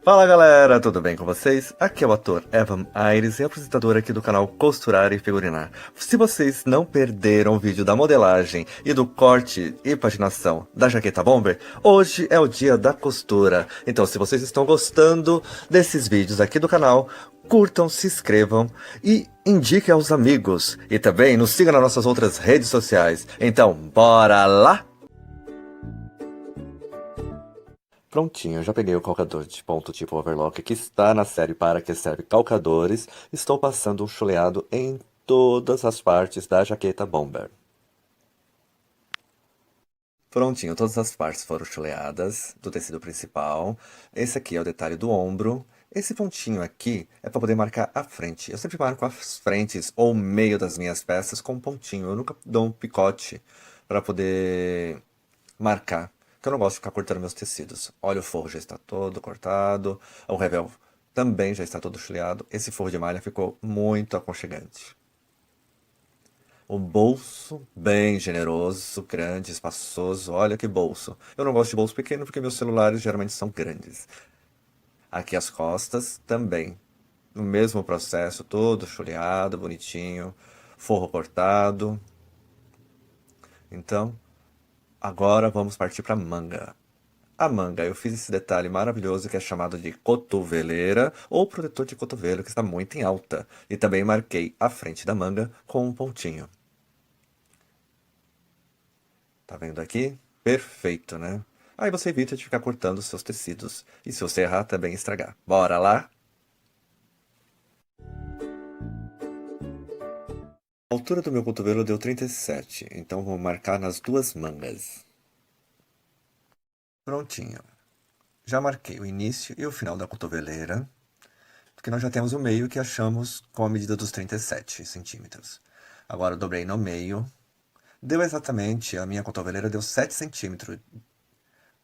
Fala galera, tudo bem com vocês? Aqui é o ator Evan Aires e apresentador aqui do canal Costurar e Figurinar. Se vocês não perderam o vídeo da modelagem e do corte e paginação da jaqueta bomber, hoje é o dia da costura. Então se vocês estão gostando desses vídeos aqui do canal, curtam, se inscrevam e indiquem aos amigos. E também nos sigam nas nossas outras redes sociais. Então bora lá? Prontinho, já peguei o calcador de ponto tipo overlock que está na série Para Que Serve Calcadores. Estou passando um chuleado em todas as partes da jaqueta bomber. Prontinho, todas as partes foram chuleadas do tecido principal. Esse aqui é o detalhe do ombro. Esse pontinho aqui é para poder marcar a frente. Eu sempre marco as frentes ou o meio das minhas peças com um pontinho. Eu nunca dou um picote para poder marcar. Porque eu não gosto de ficar cortando meus tecidos. Olha, o forro já está todo cortado. O revel também já está todo chuleado. Esse forro de malha ficou muito aconchegante. O bolso, bem generoso, grande, espaçoso. Olha que bolso. Eu não gosto de bolso pequeno porque meus celulares geralmente são grandes. Aqui as costas também. No mesmo processo, todo chuleado, bonitinho. Forro cortado. Então, agora vamos partir para a manga. A manga, eu fiz esse detalhe maravilhoso que é chamado de cotoveleira ou protetor de cotovelo, que está muito em alta. E também marquei a frente da manga com um pontinho. Tá vendo aqui? Perfeito, né? Aí você evita de ficar cortando os seus tecidos. E se você errar, também estragar. Bora lá? A altura do meu cotovelo deu 37, então vou marcar nas duas mangas. Prontinho. Já marquei o início e o final da cotoveleira, porque nós já temos o meio que achamos com a medida dos 37 centímetros. Agora eu dobrei no meio. Deu exatamente, a minha cotoveleira deu 7 centímetros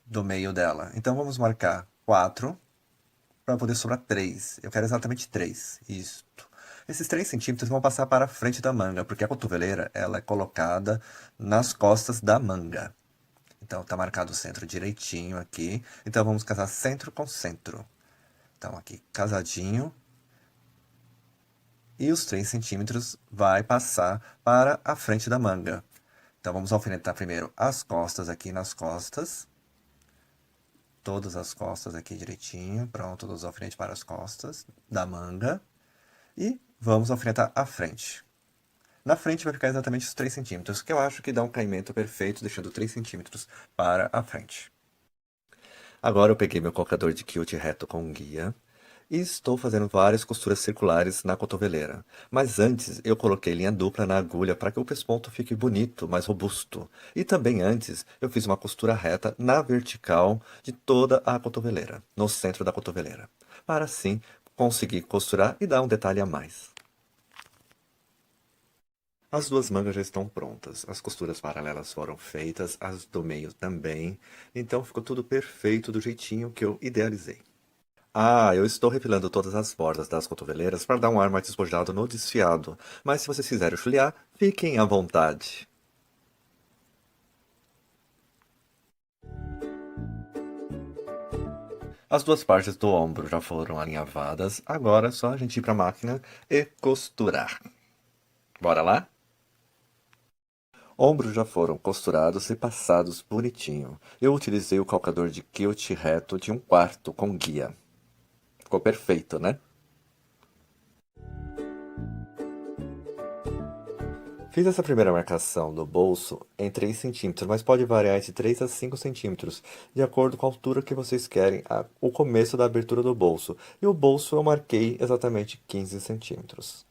do meio dela. Então vamos marcar 4 para poder sobrar 3. Eu quero exatamente 3. Isto. Esses 3 centímetros vão passar para a frente da manga, porque a cotoveleira ela é colocada nas costas da manga. Então tá marcado o centro direitinho aqui. Então vamos casar centro com centro. Então aqui casadinho. E os 3 centímetros vai passar para a frente da manga. Então vamos alfinetar primeiro as costas aqui nas costas. Todas as costas aqui direitinho. Pronto, todos os alfinetes para as costas da manga. E vamos alfinetar a frente. Na frente vai ficar exatamente os 3 centímetros, que eu acho que dá um caimento perfeito, deixando 3 centímetros para a frente. Agora eu peguei meu colocador de quilt reto com guia e estou fazendo várias costuras circulares na cotoveleira. Mas antes eu coloquei linha dupla na agulha para que o pesponto fique bonito, mais robusto. E também antes eu fiz uma costura reta na vertical de toda a cotoveleira, no centro da cotoveleira, para assim conseguir costurar e dar um detalhe a mais. As duas mangas já estão prontas, as costuras paralelas foram feitas, as do meio também, então ficou tudo perfeito do jeitinho que eu idealizei. Ah, eu estou refilando todas as bordas das cotoveleiras para dar um ar mais despojado no desfiado, mas se vocês quiserem chulear, fiquem à vontade. As duas partes do ombro já foram alinhavadas, agora é só a gente ir para a máquina e costurar. Bora lá? Ombros já foram costurados e passados bonitinho. Eu utilizei o calcador de quilt reto de 1/4 com guia. Ficou perfeito, né? Fiz essa primeira marcação do bolso em 3 centímetros, mas pode variar entre 3 a 5 centímetros, de acordo com a altura que vocês querem o começo da abertura do bolso. E o bolso eu marquei exatamente 15 centímetros,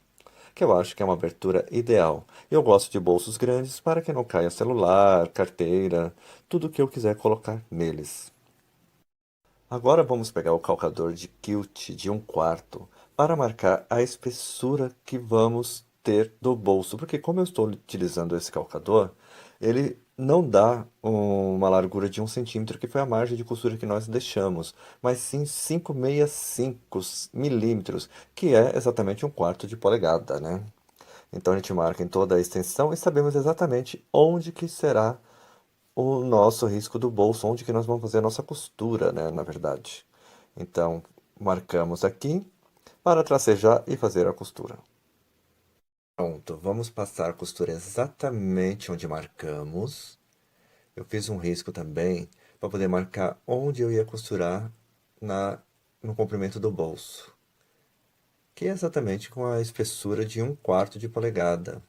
que eu acho que é uma abertura ideal. Eu gosto de bolsos grandes para que não caia celular, carteira, tudo que eu quiser colocar neles. Agora vamos pegar o calcador de quilt de 1/4 para marcar a espessura que vamos ter do bolso, porque como eu estou utilizando esse calcador, ele não dá uma largura de 1 centímetro, que foi a margem de costura que nós deixamos, mas sim 5,65 milímetros, que é exatamente 1/4 de polegada, né? Então a gente marca em toda a extensão e sabemos exatamente onde que será o nosso risco do bolso, onde que nós vamos fazer a nossa costura, né, na verdade. Então, Marcamos aqui para tracejar e fazer a costura. Pronto, vamos passar a costura exatamente onde marcamos. Eu fiz um risco também para poder marcar onde eu ia costurar no comprimento do bolso, que é exatamente com a espessura de 1/4 de polegada.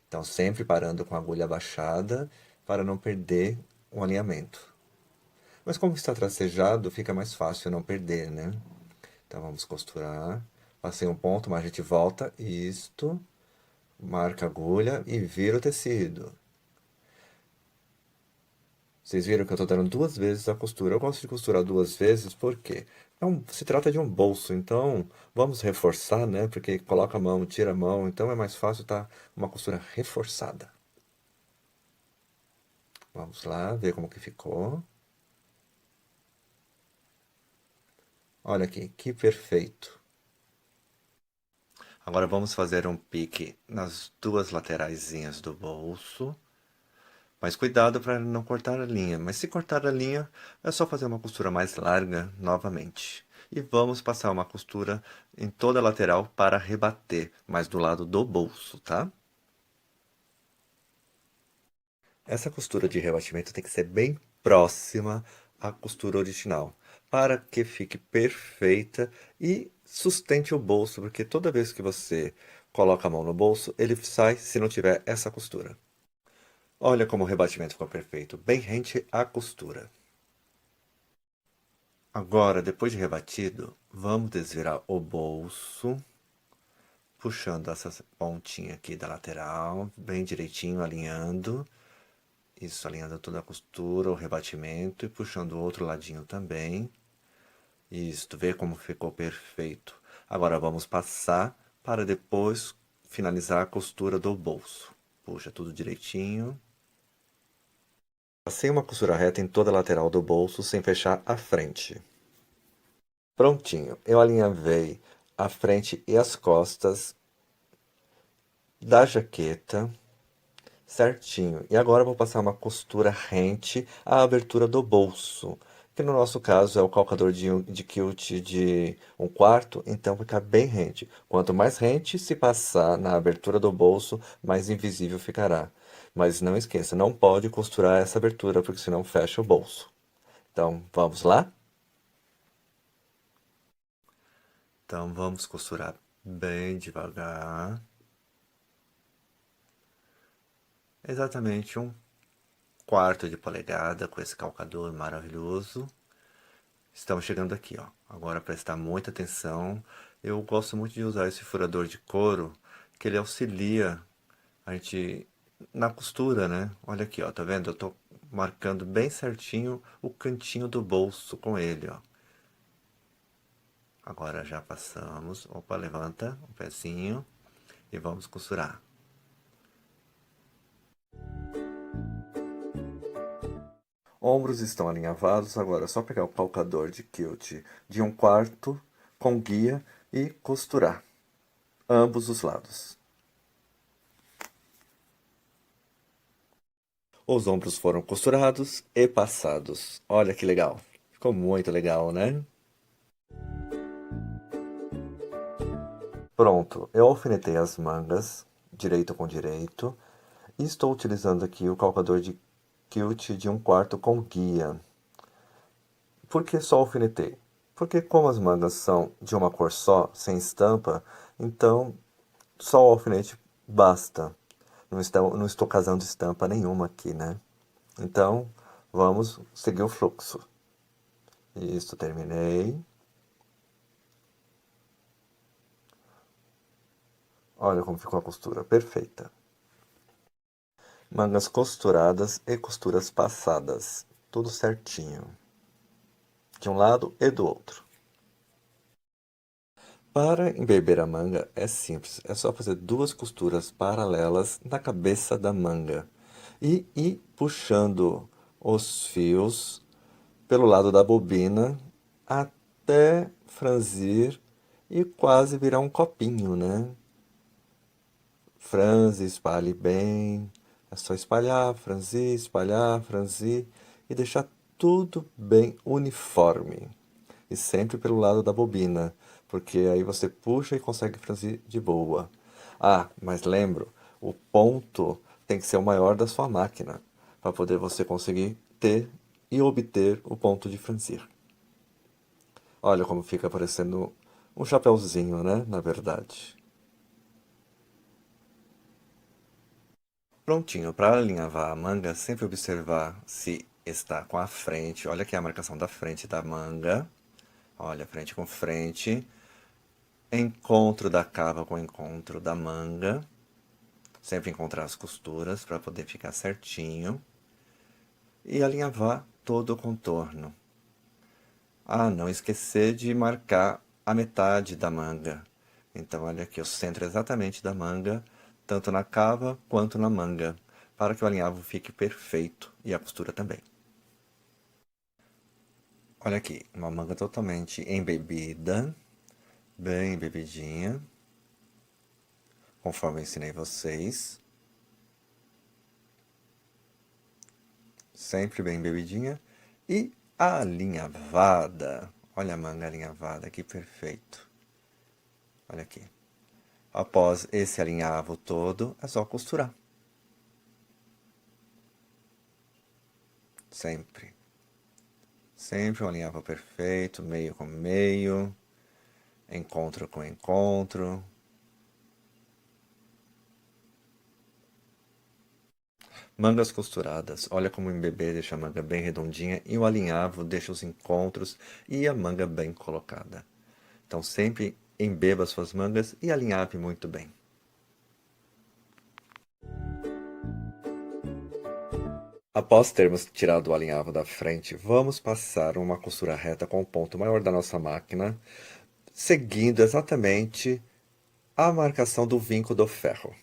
Então, sempre parando com a agulha abaixada para não perder o alinhamento. Mas como está tracejado, fica mais fácil não perder, né? Então, vamos costurar. Passei um ponto, mas a gente volta. Isto. Marca a agulha e vira o tecido. Vocês viram que eu estou dando 2 vezes a costura. Eu gosto de costurar 2 vezes porque se trata de um bolso, então vamos reforçar, né? Porque coloca a mão, tira a mão, então é mais fácil tá uma costura reforçada. Vamos lá, ver como que ficou. Olha aqui, que perfeito. Agora vamos fazer um pique nas duas lateraisinhas do bolso. Mas cuidado para não cortar a linha. Mas se cortar a linha, é só fazer uma costura mais larga novamente. E vamos passar uma costura em toda a lateral para rebater, mas do lado do bolso, tá? Essa costura de rebatimento tem que ser bem próxima à costura original, para que fique perfeita e sustente o bolso, porque toda vez que você coloca a mão no bolso, ele sai se não tiver essa costura. Olha como o rebatimento ficou perfeito, bem rente à costura. Agora, depois de rebatido, vamos desvirar o bolso, puxando essa pontinha aqui da lateral, bem direitinho, alinhando. Isso, alinhando toda a costura, o rebatimento e puxando o outro ladinho também. Isso, vê como ficou perfeito. Agora vamos passar para depois finalizar a costura do bolso. Puxa tudo direitinho. Passei uma costura reta em toda a lateral do bolso sem fechar a frente. Prontinho, eu alinhavei a frente e as costas da jaqueta certinho. E agora eu vou passar uma costura rente à abertura do bolso, que no nosso caso é o calcador de quilt de 1/4, então fica bem rente. Quanto mais rente se passar na abertura do bolso, mais invisível ficará. Mas não esqueça, não pode costurar essa abertura, porque senão fecha o bolso. Então, vamos lá? Então, vamos costurar bem devagar. Exatamente 1/4 de polegada com esse calcador maravilhoso. Estamos chegando aqui, ó. Agora prestar muita atenção. Eu gosto muito de usar esse furador de couro, que ele auxilia a gente na costura, né? Olha aqui, ó, tá vendo? Eu tô marcando bem certinho o cantinho do bolso com ele, ó. Agora já passamos. Opa, levanta o pezinho e vamos costurar. Ombros estão alinhavados, agora é só pegar o calcador de quilt de 1/4 com guia e costurar ambos os lados. Os ombros foram costurados e passados. Olha que legal. Ficou muito legal, né? Pronto, eu alfinetei as mangas, direito com direito, e estou utilizando aqui o calcador de quilt de 1/4 com guia. Por que só alfinetei? Porque como as mangas são de uma cor só, sem estampa, então só o alfinete basta. Não estou casando estampa nenhuma aqui, né? Então, vamos seguir o fluxo. Isso, terminei. Olha como ficou a costura, perfeita. Mangas costuradas e costuras passadas, tudo certinho, de um lado e do outro. Para embeber a manga é simples, é só fazer 2 costuras paralelas na cabeça da manga e ir puxando os fios pelo lado da bobina até franzir e quase virar um copinho, né? Franze, espalhe bem. É só espalhar, franzir e deixar tudo bem uniforme. e sempre pelo lado da bobina, porque aí você puxa e consegue franzir de boa. Ah, mas lembro, o ponto tem que ser o maior da sua máquina, para poder você conseguir ter e obter o ponto de franzir. Olha como fica parecendo um chapeuzinho, né? Na verdade. Prontinho, para alinhavar a manga, sempre observar se está com a frente. Olha aqui a marcação da frente da manga. Olha, frente com frente. Encontro da cava com encontro da manga. Sempre encontrar as costuras para poder ficar certinho. E alinhavar todo o contorno. Ah, não esquecer de marcar a metade da manga. Então, olha aqui, o centro exatamente da manga, tanto na cava quanto na manga, para que o alinhavo fique perfeito e a costura também. Olha aqui, uma manga totalmente embebida, bem embebidinha, conforme eu ensinei vocês. Sempre bem embebidinha. E alinhavada. Olha a manga alinhavada, que perfeito. Olha aqui. Após esse alinhavo todo, é só costurar. Sempre. Sempre um alinhavo perfeito, meio com meio, encontro com encontro. Mangas costuradas. Olha como o embebê deixa a manga bem redondinha e o alinhavo deixa os encontros e a manga bem colocada. Então sempre embeba suas mangas e alinhave muito bem. Após termos tirado o alinhavo da frente, vamos passar uma costura reta com o ponto maior da nossa máquina, seguindo exatamente a marcação do vinco do ferro.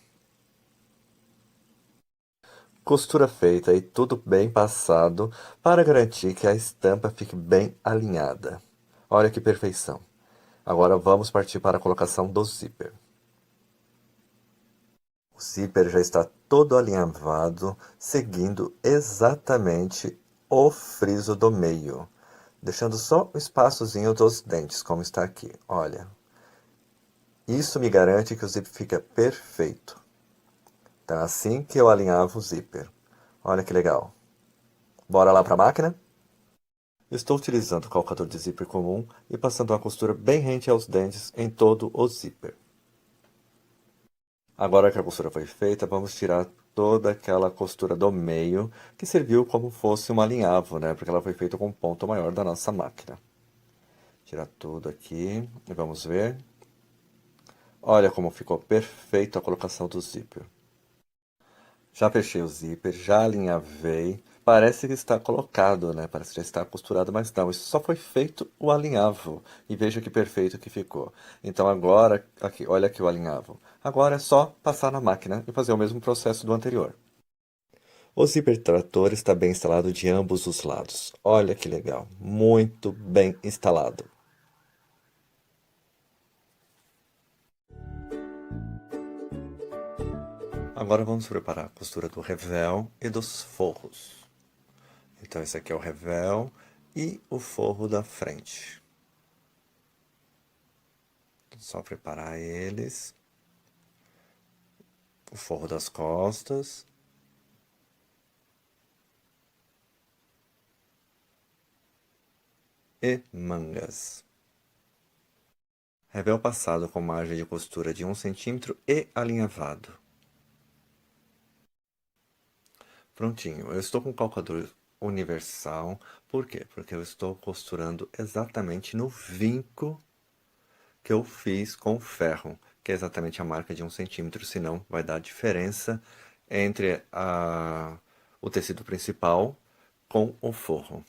Costura feita e tudo bem passado para garantir que a estampa fique bem alinhada. Olha que perfeição! Agora vamos partir para a colocação do zíper. O zíper já está todo alinhavado, seguindo exatamente o friso do meio, deixando só o espaçozinho dos dentes, como está aqui. Olha, isso me garante que o zíper fica perfeito. Então, é assim que eu alinhavo o zíper. Olha que legal. Bora lá para a máquina? Estou utilizando o calcador de zíper comum e passando uma costura bem rente aos dentes em todo o zíper. Agora que a costura foi feita, vamos tirar toda aquela costura do meio que serviu como fosse um alinhavo, né? Porque ela foi feita com o ponto maior da nossa máquina. Tirar tudo aqui e vamos ver. Olha como ficou perfeito a colocação do zíper. Já fechei o zíper, já alinhavei. Parece que está colocado, né? Parece que já está costurado, mas não. Isso só foi feito o alinhavo. E veja que perfeito que ficou. Então agora, aqui, olha aqui o alinhavo. Agora é só passar na máquina e fazer o mesmo processo do anterior. O zíper trator está bem instalado de ambos os lados. Olha que legal. Muito bem instalado. Agora vamos preparar a costura do revel e dos forros. Então esse aqui é o revel e o forro da frente. Só preparar eles. O forro das costas. E mangas. Revel passado com margem de costura de 1 cm e alinhavado. Prontinho, eu estou com o calcador universal. Por quê? Porque eu estou costurando exatamente no vinco que eu fiz com ferro, que é exatamente a marca de 1 cm, senão vai dar diferença entre o tecido principal com o forro.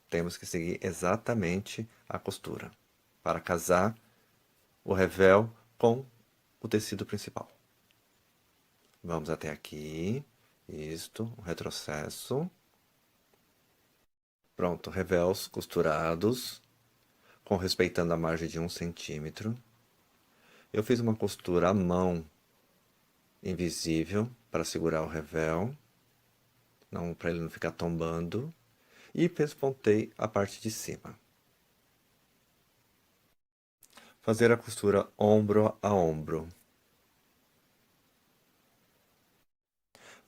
Temos que seguir exatamente a costura para casar o revel com o tecido principal. Vamos até aqui, isto, o retrocesso. Pronto, revels costurados, respeitando a margem de 1 cm. Eu fiz uma costura à mão invisível para segurar o revel, não para ele não ficar tombando, e pespontei a parte de cima. Fazer a costura ombro a ombro.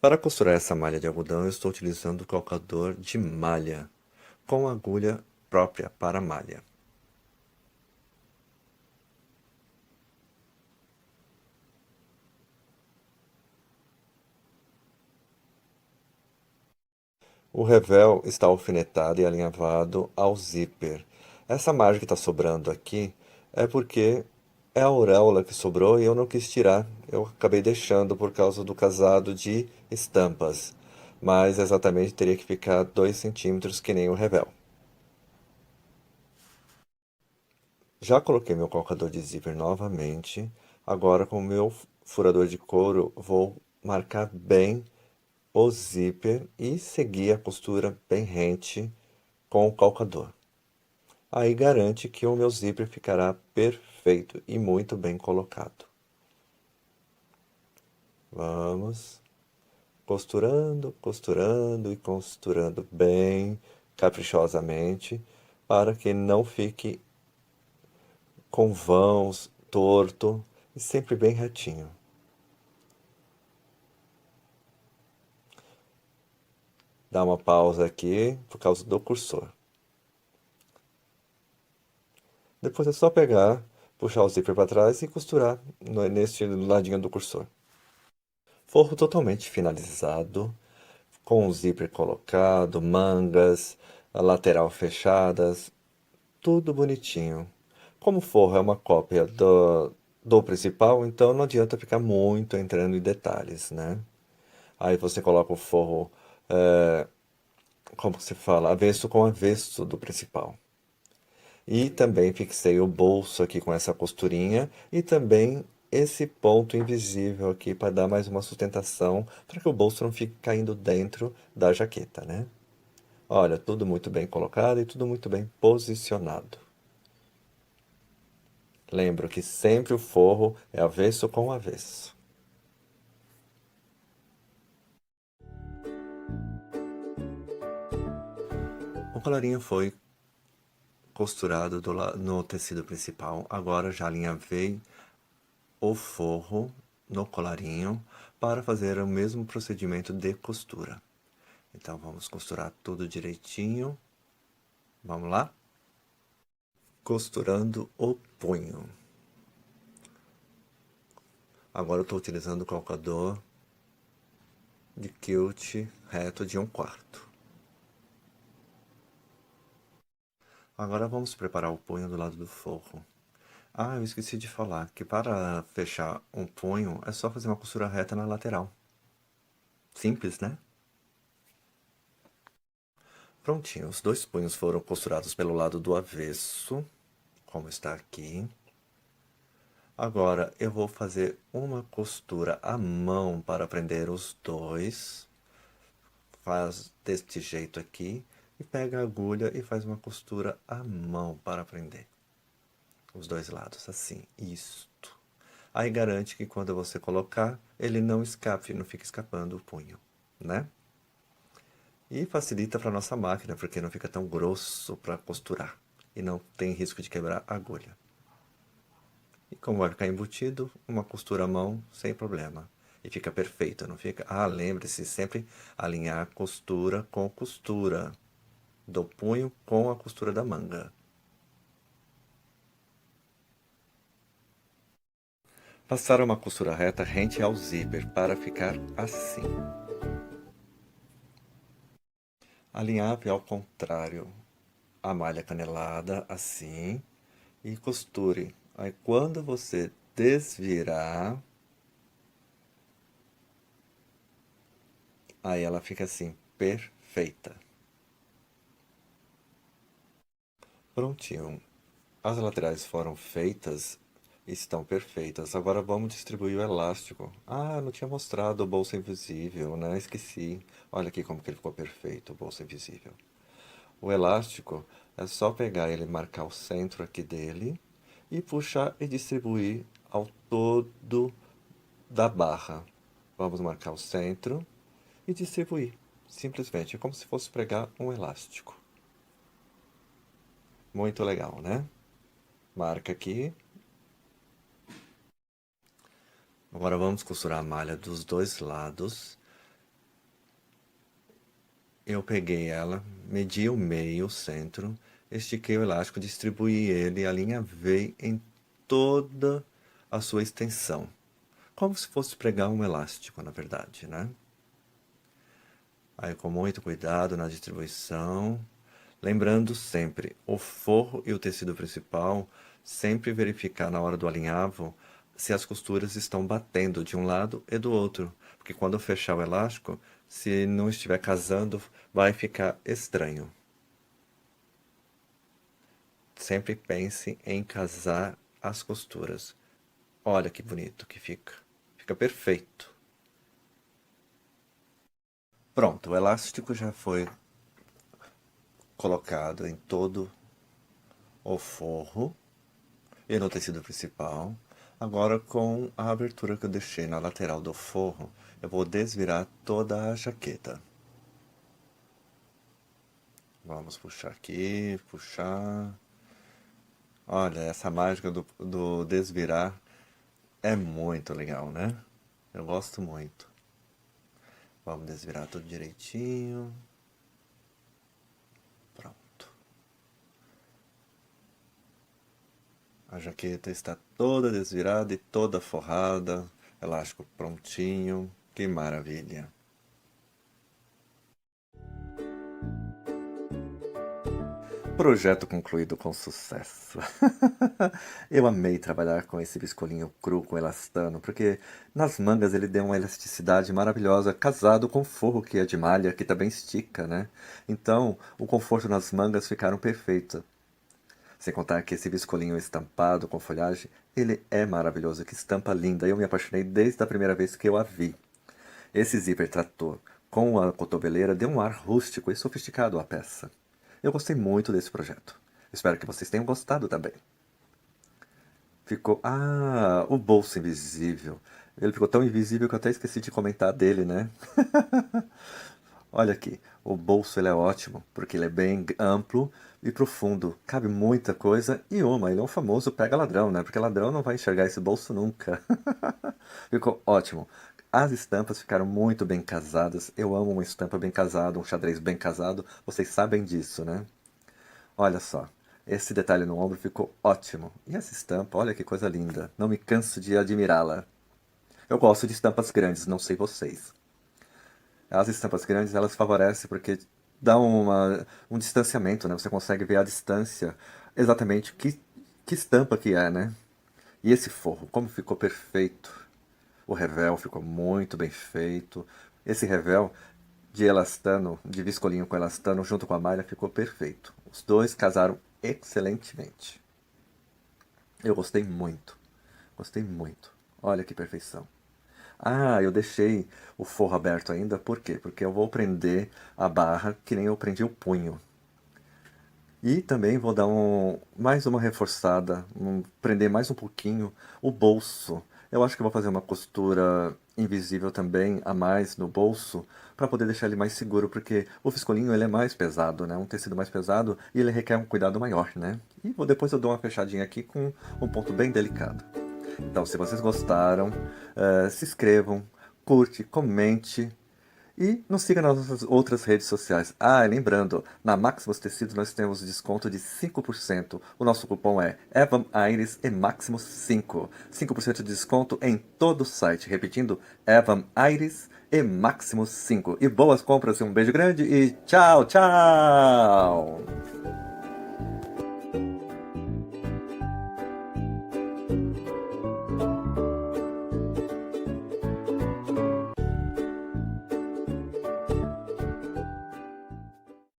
Para costurar essa malha de algodão, eu estou utilizando o calcador de malha, com agulha própria para malha. O revel está alfinetado e alinhavado ao zíper. Essa margem que está sobrando aqui é porque é a auréola que sobrou e eu não quis tirar. Eu acabei deixando por causa do casado de estampas. Mas exatamente teria que ficar 2 centímetros que nem o revel. Já coloquei meu colocador de zíper novamente. Agora com o meu furador de couro vou marcar bem o zíper e seguir a costura bem rente com o calcador. Aí garante que o meu zíper ficará perfeito e muito bem colocado. Vamos costurando, costurando e costurando bem caprichosamente para que não fique com vãos, torto e sempre bem retinho. Dá uma pausa aqui por causa do cursor. Depois é só pegar, puxar o zíper para trás e costurar neste ladinho do cursor. Forro totalmente finalizado, com o zíper colocado, mangas, a lateral fechadas, tudo bonitinho. Como o forro é uma cópia do principal, então não adianta ficar muito entrando em detalhes, né? Aí você coloca o forro, como se fala, avesso com avesso do principal. E também fixei o bolso aqui com essa costurinha e também esse ponto invisível aqui para dar mais uma sustentação para que o bolso não fique caindo dentro da jaqueta, né? Olha, tudo muito bem colocado e tudo muito bem posicionado. Lembro que sempre o forro é avesso com avesso. O colarinho foi costurado no tecido principal. Agora já alinhavei o forro no colarinho para fazer o mesmo procedimento de costura. Então vamos costurar tudo direitinho. Vamos lá? Costurando o punho. Agora eu estou utilizando o calcador de quilt reto de 1/4. Agora vamos preparar o punho do lado do forro. Ah, eu esqueci de falar que para fechar um punho é só fazer uma costura reta na lateral. Simples, né? Prontinho, os dois punhos foram costurados pelo lado do avesso, como está aqui. Agora eu vou fazer uma costura à mão para prender os dois. Faz deste jeito aqui e pega a agulha e faz uma costura à mão para prender os dois lados, assim, isto. Aí garante que quando você colocar, ele não escape, não fica escapando o punho, né? E facilita para nossa máquina, porque não fica tão grosso para costurar e não tem risco de quebrar a agulha. E como vai ficar embutido, uma costura à mão sem problema. E fica perfeito, não fica? Ah, lembre-se sempre alinhar costura com costura do punho com a costura da manga. Passar uma costura reta rente ao zíper para ficar assim. Alinhave ao contrário a malha canelada assim e costure. Aí quando você desvirar, aí ela fica assim, perfeita. Prontinho. As laterais foram feitas, estão perfeitas. Agora vamos distribuir o elástico. Ah, não tinha mostrado o bolso invisível, né? Esqueci. Olha aqui como que ele ficou perfeito, o bolso invisível. O elástico é só pegar ele, marcar o centro aqui dele e puxar e distribuir ao todo da barra. Vamos marcar o centro e distribuir. Simplesmente, é como se fosse pregar um elástico. Muito legal, né? Marca aqui Agora vamos costurar a malha dos dois lados. Eu peguei ela, medi o meio, o centro, estiquei o elástico, distribuí ele, alinhavei em toda a sua extensão. Como se fosse pregar um elástico, na verdade, né? Aí com muito cuidado na distribuição, lembrando sempre, o forro e o tecido principal, sempre verificar na hora do alinhavo se as costuras estão batendo de um lado e do outro, porque quando eu fechar o elástico, se não estiver casando, vai ficar estranho. Sempre pense em casar as costuras. Olha que bonito que fica. Fica perfeito. Pronto, o elástico já foi colocado em todo o forro e no tecido principal. Agora, com a abertura que eu deixei na lateral do forro, eu vou desvirar toda a jaqueta. Vamos puxar aqui, puxar. Olha, essa mágica do desvirar é muito legal, né? Eu gosto muito. Vamos desvirar tudo direitinho. Pronto. A jaqueta está toda desvirada e toda forrada. Elástico prontinho. Que maravilha. Projeto concluído com sucesso. Eu amei trabalhar com esse biscolinho cru com elastano, porque nas mangas ele deu uma elasticidade maravilhosa, casado com o forro que é de malha, que também estica, né? Então, o conforto nas mangas ficaram perfeito. Sem contar que esse biscolinho estampado com folhagem, ele é maravilhoso, que estampa linda. Eu me apaixonei desde a primeira vez que eu a vi. Esse zíper trator com a cotoveleira deu um ar rústico e sofisticado à peça. Eu gostei muito desse projeto. Espero que vocês tenham gostado também. Ficou... Ah, o bolso invisível. Ele ficou tão invisível que eu até esqueci de comentar dele, né? Olha aqui, o bolso ele é ótimo, porque ele é bem amplo e profundo. Cabe muita coisa e ele é um famoso pega-ladrão, né? Porque ladrão não vai enxergar esse bolso nunca. Ficou ótimo. As estampas ficaram muito bem casadas. Eu amo uma estampa bem casada, um xadrez bem casado. Vocês sabem disso, né? Olha só, esse detalhe no ombro ficou ótimo. E essa estampa, olha que coisa linda. Não me canso de admirá-la. Eu gosto de estampas grandes, não sei vocês. As estampas grandes, elas favorecem porque dão um distanciamento, né? Você consegue ver a distância exatamente que estampa que é, né? E esse forro, como ficou perfeito. O revel ficou muito bem feito. Esse revel de elastano, de viscolinho com elastano, junto com a malha, ficou perfeito. Os dois casaram excelentemente. Eu gostei muito. Gostei muito. Olha que perfeição. Ah, eu deixei o forro aberto ainda, por quê? Porque eu vou prender a barra que nem eu prendi o punho. E também vou dar mais uma reforçada, prender mais um pouquinho o bolso. Eu acho que vou fazer uma costura invisível também a mais no bolso para poder deixar ele mais seguro, porque o viscolinho ele é mais pesado, né? Um tecido mais pesado e ele requer um cuidado maior, né? E depois eu dou uma fechadinha aqui com um ponto bem delicado. Então, se vocês gostaram, se inscrevam, curte, comente e nos siga nas nossas outras redes sociais. Ah, e lembrando, na Maximus Tecidos nós temos desconto de 5%. O nosso cupom é EVAMAIRES e Maximus 5. 5% de desconto em todo o site. Repetindo, EVAMAIRES e Maximus 5. E boas compras, um beijo grande e tchau, tchau!